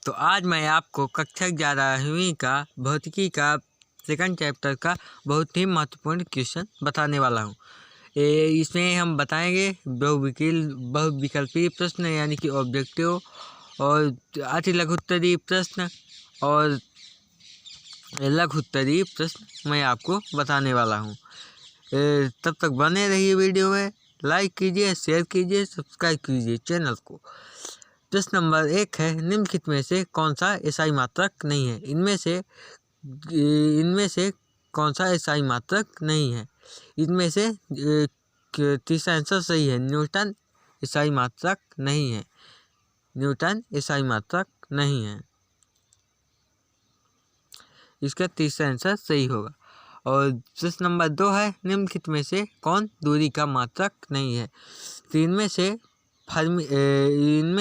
तो आज मैं आपको कक्षा 11वीं का भौतिकी का सेकंड चैप्टर का बहुत ही महत्वपूर्ण क्वेश्चन बताने वाला हूँ। इसमें हम बताएंगे बहुविकल्पीय प्रश्न यानी कि ऑब्जेक्टिव और अति लघुत्तरीय प्रश्न और लघुत्तरीय प्रश्न मैं आपको बताने वाला हूँ। तब तक बने रहिए वीडियो में, लाइक कीजिए, शेयर कीजिए, सब्सक्राइब कीजिए चैनल को। प्रश्न नंबर 1 है, निम्नलिखित में से कौन सा एसआई मात्रक नहीं है? इनमें से कौन सा एसआई मात्रक नहीं है? इनमें से तीसरा आंसर सही है, न्यूटन एसआई मात्रक नहीं है। न्यूटन एसआई मात्रक नहीं है, इसका तीसरा आंसर सही होगा। और प्रश्न नंबर 2 है, निम्नलिखित में से कौन दूरी का मात्रक नहीं है? तो इनमें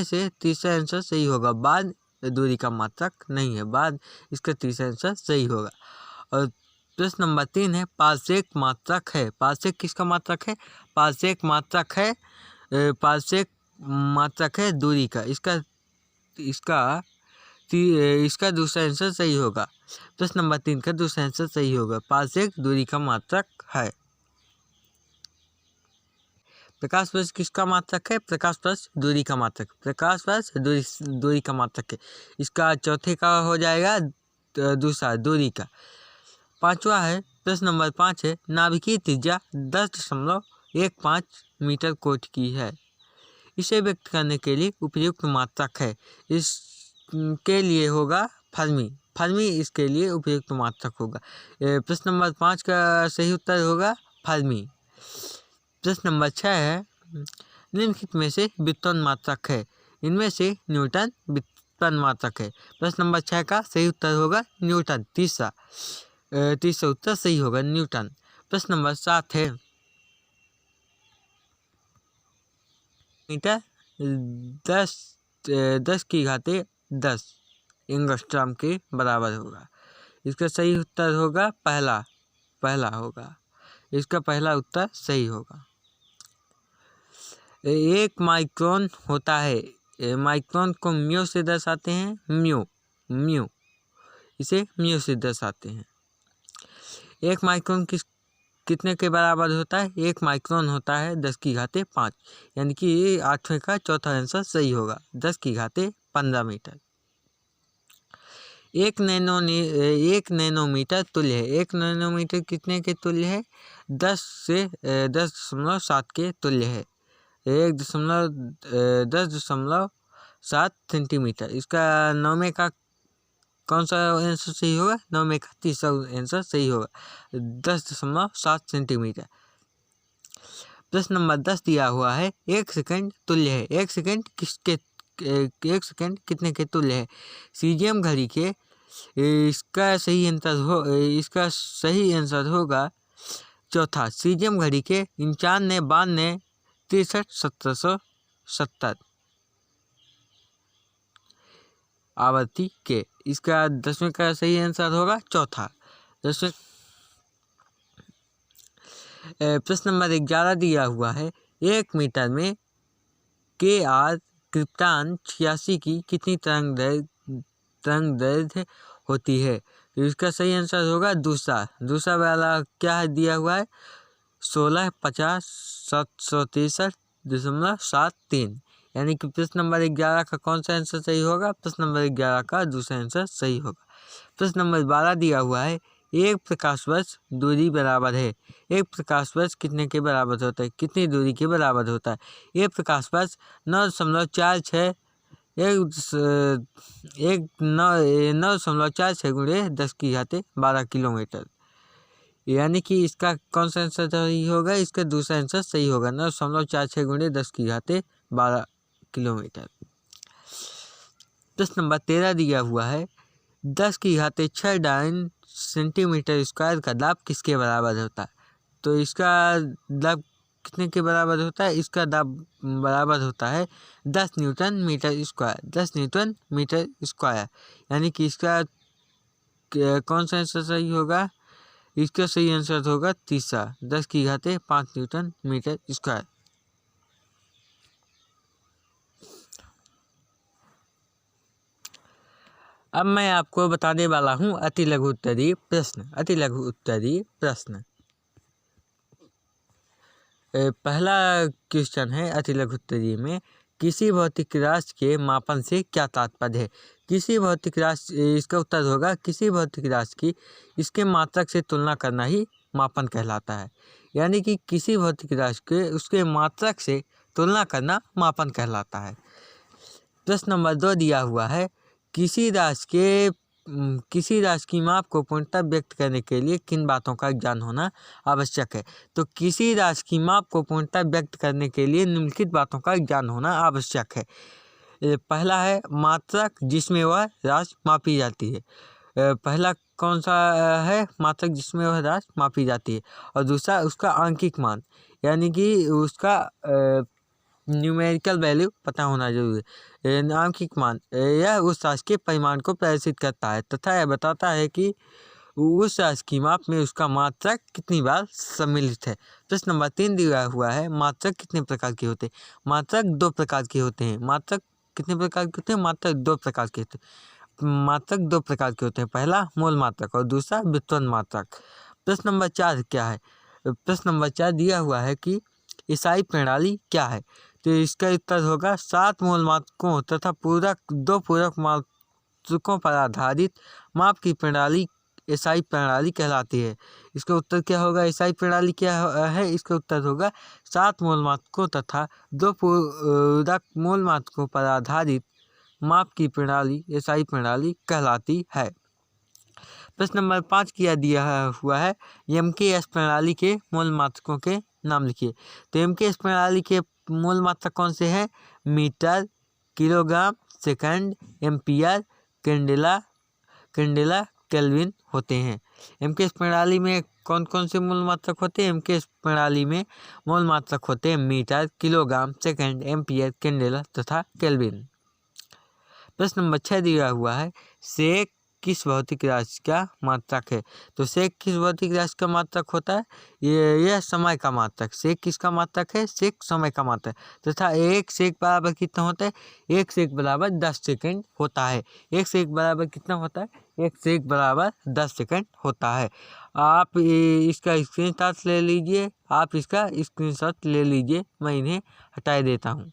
से तीसरा आंसर सही होगा, बाद दूरी का मात्रक नहीं है, बाद इसका तीसरा आंसर सही होगा। और प्रश्न नंबर 3 है, पार्सेक मात्रक है। पार्सेक किसका मात्रक है? पार्सेक मात्रक है दूरी का, इसका दूसरा आंसर सही होगा। प्रश्न नंबर 3 का दूसरा आंसर सही होगा, पार्सेक दूरी का मात्रक है। प्रकाश वर्ष किसका मात्रक है? प्रकाश वर्ष दूरी का मात्रक, प्रकाश वर्ष दूरी का मात्रक है, इसका चौथे का हो जाएगा दूसरा दूरी का। पांचवा है, प्रश्न नंबर 5 है, नाभिकीय त्रिज्या 10.15 मीटर कोट की है, इसे व्यक्त करने के लिए उपयुक्त मात्रक है। इसके लिए होगा फर्मी इसके लिए उपयुक्त मात्रक होगा। प्रश्न नंबर 5 का सही उत्तर होगा फर्मी। प्रश्न नंबर 6 है, निम्नलिखित में से व्युत्पन्न मात्रक है? इनमें से न्यूटन व्युत्पन्न मात्रक है। प्रश्न नंबर 6 का सही उत्तर होगा न्यूटन, तीसरा उत्तर सही होगा न्यूटन। प्रश्न नंबर 7 है, मीटर 10 एंगस्ट्रॉम के बराबर होगा, इसका सही उत्तर होगा पहला होगा, इसका पहला उत्तर सही होगा। 1 माइक्रोन होता है, माइक्रोन को म्यू से दर्शाते हैं, म्यू इसे म्यू से दर्शाते हैं। 1 माइक्रोन कितने के बराबर होता है? 1 माइक्रोन होता है 10⁵5, यानी कि 8वें का चौथा आंसर सही होगा, 10⁵15 मीटर। 1 नैनोमीटर तुल्य है। 1 नैनोमीटर कितने के तुल्य है? 10.7 के तुल्य है, 10.7 सेंटीमीटर। इसका 9वें का कौन सा आंसर सही होगा? 9वें का तीसरा आंसर सही होगा, 10.7 सेंटीमीटर। प्रश्न नंबर 10 दिया हुआ है, 1 सेकंड तुल्य है। 1 सेकंड कितने के तुल्य है? सीजियम घड़ी के, इसका सही आंसर होगा चौथा, सीजियम घड़ी के 95, 92, 63, 1770 आवर्ती के, इसका 10वें का सही आंसर होगा चौथा, 10वें। प्रश्न नंबर 11 दिया हुआ है, 1 मीटर में KR क्रिप्टॉन 86 की कितनी तरंग दैर्घ्य होती है? तो इसका सही आंसर होगा दूसरा वाला क्या है दिया हुआ है? 16, 50, 763.73, यानी कि प्रश्न नंबर 11 का कौन सा आंसर सही होगा? प्रश्न नंबर 11 का दूसरा आंसर सही होगा। प्रश्न नंबर 12 दिया हुआ है, 1 प्रकाश वर्ष दूरी बराबर है। 1 प्रकाश वर्ष कितने के बराबर होता है? कितनी दूरी के बराबर होता है? 1 प्रकाश वर्ष 9.46 9.46 गुणे 10⁻12 किलोमीटर, यानी कि इसका कौन सा आंसर सही होगा? इसका दूसरा आंसर सही होगा, 9.46 गुणे 10⁻12 किलोमीटर। प्रश्न नंबर 13 दिया हुआ है, 10⁻6 डायन सेंटीमीटर स्क्वायर का दाब किसके बराबर होता है? तो इसका दाब कितने के बराबर होता है? इसका दाब बराबर होता है 10 newton metre square, 10 newton metre square, यानी कि इसका कौन सा आंसर सही होगा? इसका सही आंसर होगा तीसरा, 10⁵5 न्यूटन मीटर स्क्वायर। अब मैं आपको बताने वाला हूँ अति लघु उत्तरीय प्रश्न। अति लघु उत्तरीय प्रश्न। पहला क्वेश्चन है अति लघु उत्तरीय में, किसी भौतिक राशि के मापन से क्या तात्पर्य है। किसी भौतिक राशि, इसका उत्तर होगा किसी भौतिक राशि की इसके मात्रक से तुलना करना ही मापन कहलाता है। यानी कि किसी भौतिक राशि के उसके मात्रक से तुलना करना मापन कहलाता है। प्रश्न नंबर 2 दिया हुआ है, किसी राशि की माप को पूर्णतः व्यक्त करने के लिए किन बातों का ज्ञान होना आवश्यक है। तो किसी राशि की माप को पूर्णतः व्यक्त करने के लिए निम्नलिखित बातों का ज्ञान होना आवश्यक है। पहला है मात्रक जिसमें वह राशि मापी जाती है। पहला कौन सा है, मात्रक जिसमें वह राशि मापी जाती है। और दूसरा उसका आंकिक मान, यानी कि उसका न्यूमेरिकल वैल्यू पता होना जरूरी है। आंकिक मान यह उस राशि के परिमाण को प्रदर्शित करता है तथा यह बताता है कि उस राशि की माप में उसका मात्रक कितनी बार सम्मिलित है। प्रश्न नंबर 3 दिया हुआ है, मात्रक कितने प्रकार के होते हैं। मात्रक 2 प्रकार के होते हैं। मात्रक कितने प्रकार के होते हैं, मात्रक 2 प्रकार के होते हैं। मात्रक 2 प्रकार के होते हैं, पहला मूल मात्रक और दूसरा व्युत्पन्न मात्रक। प्रश्न नंबर 4 क्या है, प्रश्न नंबर 4 दिया हुआ है कि ईसाई प्रणाली क्या है। तो इसका उत्तर होगा 7 मूल मात्रकों तथा 2 पूरक मात्रकों पर आधारित माप की प्रणाली ईसाई प्रणाली कहलाती है। इसका उत्तर क्या होगा, ईसाई प्रणाली क्या है, इसका उत्तर होगा 7 मूल मात्रकों तथा 2 पूरक मूल मात्रकों पर आधारित माप की प्रणाली ईसाई प्रणाली कहलाती है। प्रश्न नंबर 5 किया दिया हुआ है, MKS प्रणाली के मूल मात्रकों के नाम लिखिए। तो MKS प्रणाली के मूल मात्रक कौन से हैं, metre, kilogram, second, ampere, candela, kelvin होते हैं। MKS प्रणाली में कौन कौन से मूल मात्रक होते हैं। MKS प्रणाली में मूल मात्रक होते हैं metre, kilogram, second, ampere, candela तथा केल्विन। प्रश्न नंबर 6 दिया हुआ है, सेक किस भौतिक राशि का मात्रक है। तो सेक किस भौतिक राशि का मात्रक होता है, यह समय का मात्रक। सेक किसका मात्रक है, सेक समय का मात्रक तथा एक सेक बराबर कितना होता है, एक सेक बराबर 10 सेकंड होता है। एक सेक बराबर कितना होता है, एक सेक बराबर 10 सेकंड होता है। आप इसका स्क्रीनशॉट ले लीजिए, आप इसका स्क्रीनशॉट ले लीजिए, मैं इन्हें हटा देता हूँ।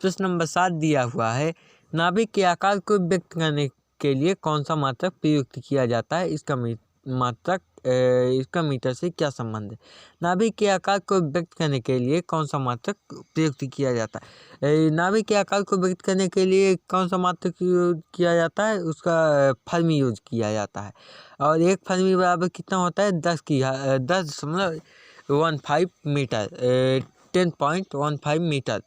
प्रश्न नंबर 7 दिया हुआ है, नाभिक के आकार को व्यक्त करने के लिए कौन सा मात्रक प्रयुक्त किया जाता है। इसका मीटर से क्या संबंध है। नाभिक के आकार को व्यक्त करने के लिए कौन सा मात्रक प्रयुक्त किया जाता है। नाभिक के आकार को व्यक्त करने के लिए कौन सा मात्रक किया जाता है, उसका फर्मी यूज किया जाता है। और एक फर्मी बराबर कितना होता है, 10.15 मीटर, 10.15 मीटर।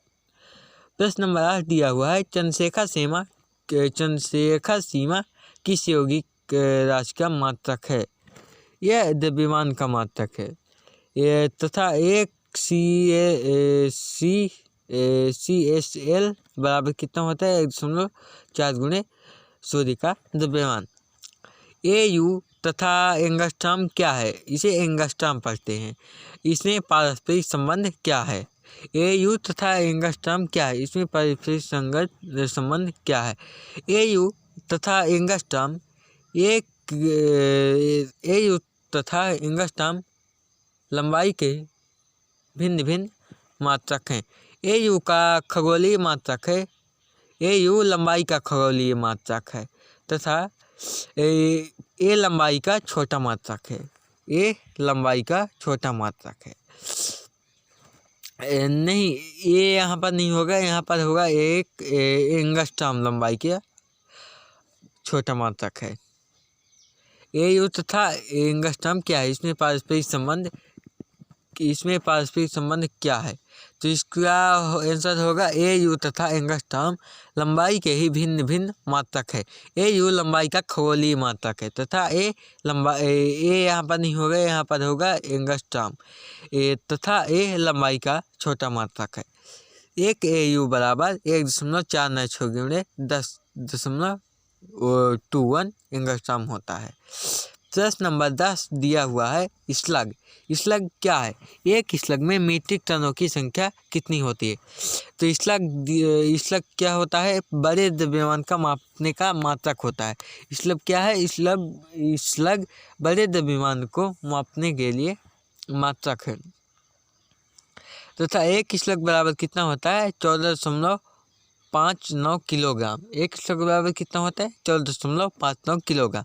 प्रश्न नंबर 8 दिया हुआ है, चंद्रशेखर सीमा किस यौगिक राशि का मात्रक है। यह द्रव्यमान का मात्रक है। ये तथा एक CaCl बराबर कितना होता है, 1.4 गुणे सूर्य का द्रव्यमान। Au तथा एंगस्ट्रॉम क्या है, इसे एंगस्ट्रॉम पढ़ते हैं। इसमें पारस्परिक संबंध क्या है। Au तथा एंगस्ट्रॉम क्या है, इसमें पारस्परिक संबंध क्या है। Au तथा एंगस्ट्रॉम Au तथा एंगस्ट्रॉम लंबाई के भिन्न भिन्न मात्रक हैं। Au का खगोलीय मात्रक है, Au लंबाई का खगोलीय मात्रक है तथा A लंबाई का छोटा मात्रक है। A लंबाई का छोटा मात्रक है। नहीं, ये यहाँ पर नहीं होगा, यहाँ पर होगा एक एंगस्ट्रॉम लंबाई का छोटा मात्रक है। Au तथा एंगस्ट्रॉम क्या है, इसमें पारस्परिक संबंध क्या है। तो इसका आंसर होगा Au तथा एंगस्ट्रॉम लंबाई के ही भिन्न भिन्न मात्रक है। Au लंबाई का खगोलीय मात्रक है तथा A यहाँ पर नहीं होगा, यहाँ पर होगा एंगस्ट्रॉम तथा A लंबाई का छोटा मात्रक है। एक Au बराबर 1.496 गुणे 10.21 एंगस्ट्रॉम होता है। प्रश्न नंबर 10 दिया हुआ है स्लग। स्लग क्या है? एक स्लग में मीट्रिक टनों की संख्या कितनी होती है? तो स्लग क्या होता है? बड़े द्रव्यमान का मापने का मात्रक होता है। स्लग क्या है? स्लग बड़े द्रव्यमान को मापने के लिए मात्रक है। तथा एक स्लग बराबर कितना होता है? 14.59 किलोग्राम। एक स्लग बराबर कितना होता है? 14.59 किलोग्राम।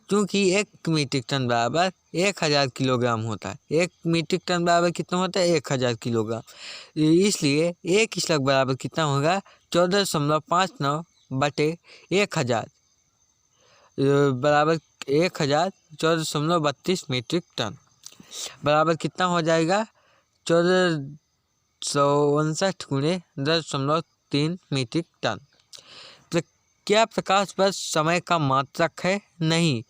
क्योंकि एक मीट्रिक टन बराबर 1000 किलोग्राम होता है। एक मीट्रिक टन बराबर कितना होता है? 1000 किलोग्राम। इसलिए एक स्लग बराबर कितना होगा? 14.59 बटे 1000 बराबर 1000 14.32 मीट्रिक टन बराबर कितना हो जाएगा? 1459 गुणे 10.3 मीट्रिक टन। क्या प्रकाश वर्ष समय का मात्रक है? नहीं,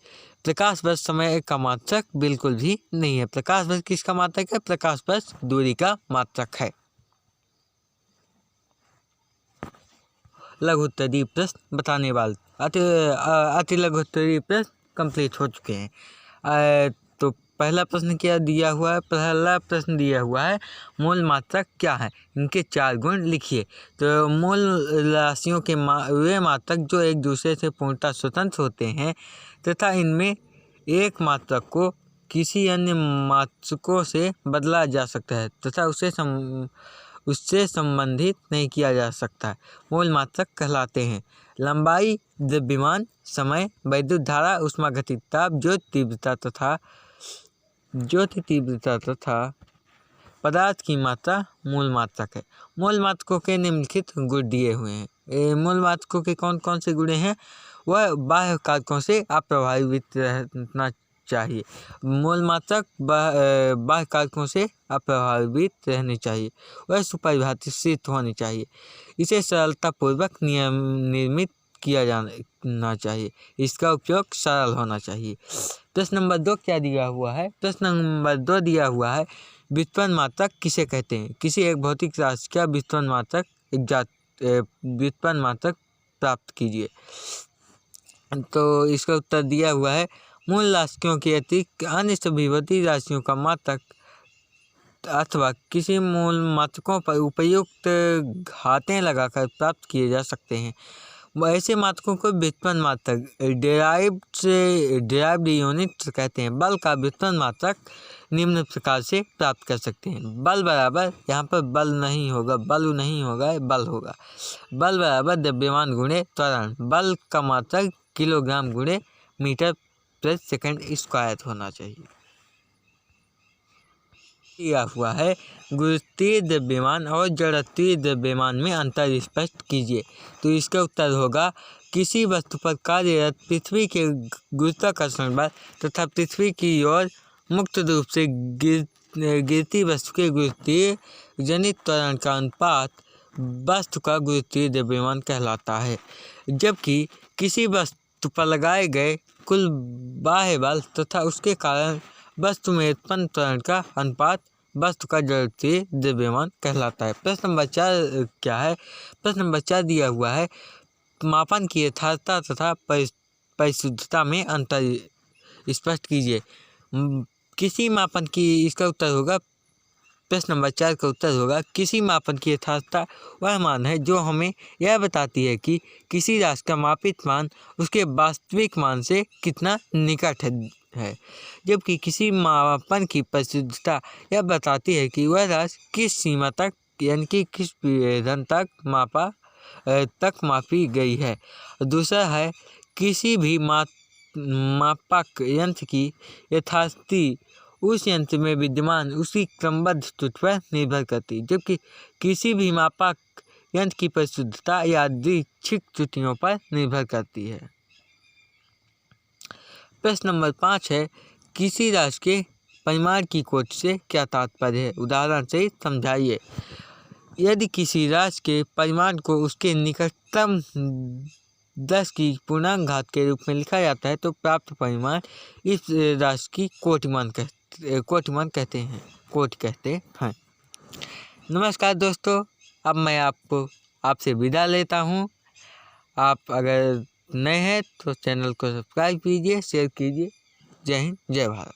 प्रकाश वर्ष समय का मात्रक बिल्कुल भी नहीं है। प्रकाश वर्ष किसका मात्रक है? प्रकाश वर्ष दूरी का मात्रक है। लघु उत्तरीय प्रश्न बताने वाले अति लघु उत्तरीय प्रश्न कंप्लीट हो चुके हैं। तो पहला प्रश्न क्या दिया हुआ है? पहला प्रश्न दिया हुआ है मूल मात्रक क्या है? इनके 4 गुण लिखिए। तो मूल राशियों के वे मात्रक जो एक दूसरे से पूर्णतः स्वतंत्र होते हैं तथा इनमें एक मात्रक को किसी अन्य मात्रकों से बदला जा सकता है तथा उससे संबंधित नहीं किया जा सकता है, मूल मात्रक कहलाते हैं। लंबाई, द्रव्यमान, समय, वैद्युत धारा, ऊष्मागतिक ताप, ज्योति तीव्रता तथा पदार्थ की मात्रा मूल मात्रक है। मूल मात्रकों के निम्नलिखित गुण दिए हुए हैं। मूल मात्रकों के कौन कौन से गुण हैं? वह बाह्य कारकों से अप्रभावित रहना चाहिए। मूल मात्रक बाह्य कारकों से अप्रभावित रहनी चाहिए। वह सुपरिभाषित होनी चाहिए। इसे सरलतापूर्वक निर्मित किया जाना चाहिए। इसका उपयोग सरल होना चाहिए। प्रश्न नंबर 2 क्या दिया हुआ है? प्रश्न नंबर 2 दिया हुआ है व्युत्पन्न मात्रक किसे कहते हैं? किसी एक भौतिक राशि का व्युत्पन्न मात्रक प्राप्त कीजिए। तो इसका उत्तर दिया हुआ है मूल राशियों के अतिरिक्त अन्य सभी भौतिक राशियों का मात्रक अथवा किसी मूल मात्रकों पर उपयुक्त घातें लगाकर प्राप्त किए जा सकते हैं। ऐसे मात्रकों को व्युत्पन्न मात्रक डिराइव्ड यूनिट कहते हैं। बल का व्युत्पन्न मात्रक निम्न प्रकार से प्राप्त कर सकते हैं। बल बराबर, यहाँ पर बल नहीं होगा, बल होगा। बल बराबर द्रव्यमान गुणे त्वरण। बल का मात्रक किलोग्राम गुणे मीटर प्रति सेकंड स्क्वायर होना चाहिए। दिया हुआ है गुरुत्वीय द्रव्यमान और जड़त्वीय द्रव्यमान में अंतर स्पष्ट कीजिए। तो इसका उत्तर होगा किसी वस्तु पर कार्यरत पृथ्वी के गुरुत्वाकर्षण बल तथा पृथ्वी की ओर मुक्त रूप से गिरती वस्तु के गुरुत्वीय जनित त्वरण का अनुपात वस्तु का गुरुत्वीय द्रव्यमान कहलाता है। जबकि किसी वस्तु पर लगाए गए कुल बाह्य बल तथा उसके कारण वस्तु में उत्पन्न त्वरण का अनुपात वस्तु का जड़त्वीय द्रव्यमान कहलाता है। प्रश्न नंबर 4 क्या है? प्रश्न नंबर 4 दिया हुआ है मापन की यथार्थता तथा परिशुद्धता में अंतर स्पष्ट कीजिए। किसी मापन की, इसका उत्तर होगा, प्रश्न नंबर 4 का उत्तर होगा किसी मापन की यथार्थता वह मान है जो हमें यह बताती है कि किसी राशि का मापित मान उसके वास्तविक मान से कितना निकट है। जबकि किसी मापन की परिशुद्धता यह बताती है कि वह राशि किस सीमा तक यानी कि किस विभेदन तक मापी गई है। दूसरा है किसी भी मापक यंत्र की यथार्थता उस यंत्र में विद्यमान उसी क्रमबद्ध त्रुटि पर निर्भर करती है। जबकि किसी भी मापक यंत्र की परिशुद्धता यादृच्छिक त्रुटियों पर निर्भर करती है। प्रश्न नंबर 5 है किसी राशि के परिमाण की कोटि से क्या तात्पर्य है? उदाहरण से समझाइए। यदि किसी राशि के परिमाण को उसके निकटतम 10 की पूर्णांक घात के रूप में लिखा जाता है तो प्राप्त परिमाण इस राशि की कोटिमान कहते हैं। नमस्कार दोस्तों, अब मैं आपसे विदा लेता हूँ। आप अगर नए हैं तो चैनल को सब्सक्राइब कीजिए, शेयर कीजिए। जय हिंद, जय भारत।